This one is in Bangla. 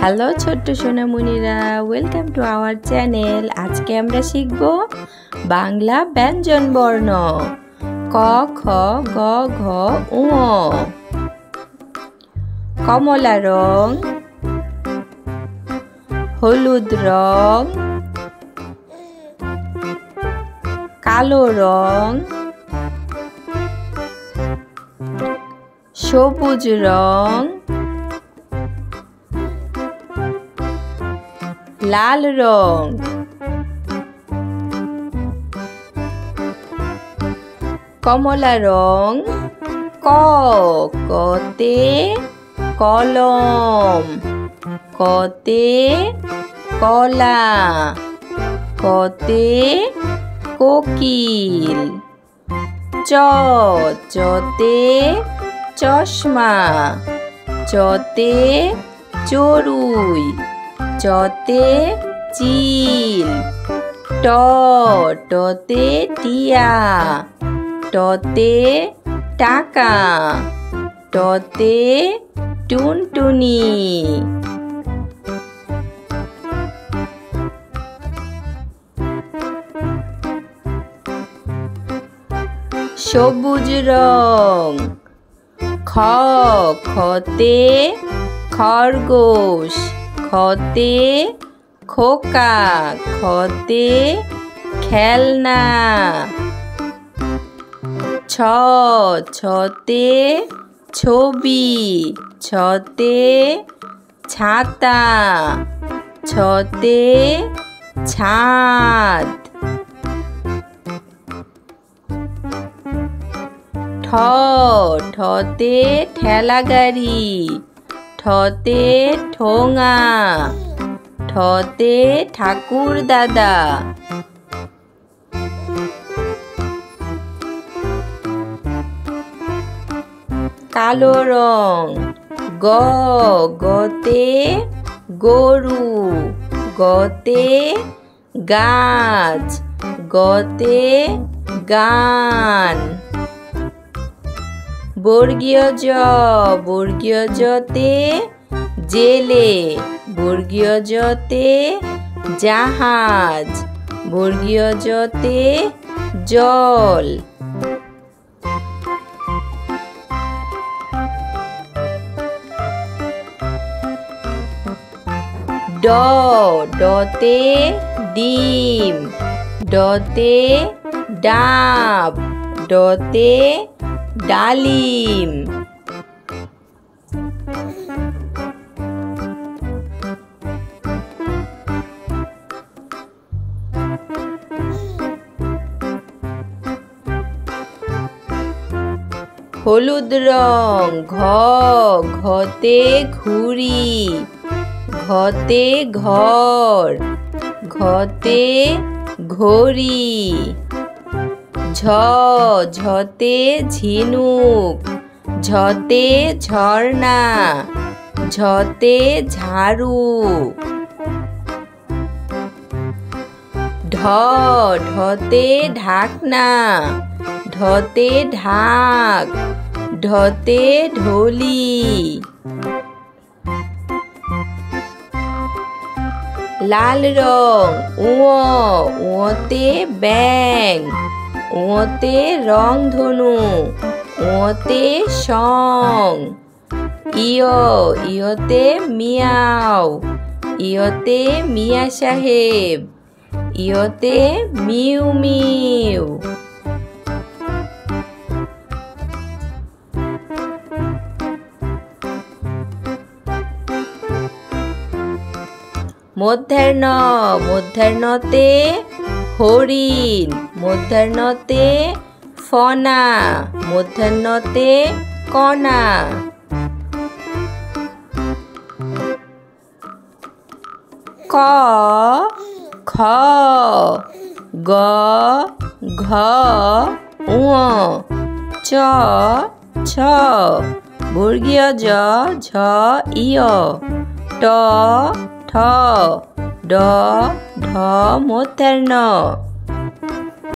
হ্যালো ছোট্ট সোনামণিরা, ওয়েলকাম টু আওয়ার চ্যানেল। আজকে আমরা শিখব বাংলা ব্যঞ্জন বর্ণ ক, খ, গ, ঘ, ঙ। কমলা রং, হলুদ রং, কালো রং, সবুজ রং, লাল রং। কমলা রং ক, কতে কলম, কতে কলা, কতে কোকিল। চ, চতে চশমা, চতে চড়ুই, চতে চিল। ট, টতে টিয়া, টতে টাকা, টতে টুনটুনি। সবুজ রং খ, খতে খরগোশ, খতে খোকা, খতে খেলনা। ছ, ছতে ছবি, ছতে ছাতা, ছতে ছাদ। ঠ, ঠতে ঠেলা গাড়ি, ঠতে ঠোঙা, ঠতে ঠাকুর দাদা। কালো রং গ, গতে গরু, গতে গাছ, গতে গান। বর্গীয় জ, বর্গীয় জতে জেলে, বর্গীয় জতে জাহাজ, বর্গীয় জতে জল। ড, ডতে ডিম, ডতে ডাব, ডতে ডালিম। হলুদ রং ঘ, ঘতে ঘুড়ি, ঘতে ঘর, ঘতে ঘড়ি। ঝ, ঝতে ঝিনুক, ঝতে ঝর্ণা, ঝতে ঝাড়ু। ঢ, ঢতে ঢাকনা, ঢতে ঢাক, ঢতে ঢোলি। লাল রং ঙ, ঙতে ব্যাঙ, ঙতে রংধনু, ঙতে সং। ইয়, ইয়তে মিয়াও, ইয়তে মিয়া সাহেব, ইয়তে মিউ মিউ। মধ্যাহ্ন, মধ্যাহ্নতে হরিণ, মধ্যাহ্নতে ফনা, মধ্যাহ্নতে কণা। ক, খ, গ, ঘ, ঙ। চ, ছ, বর্গীয় জ, ঝ, ইয়। ট, ঠ, ড, ঢ, মধ্যাহ্ন।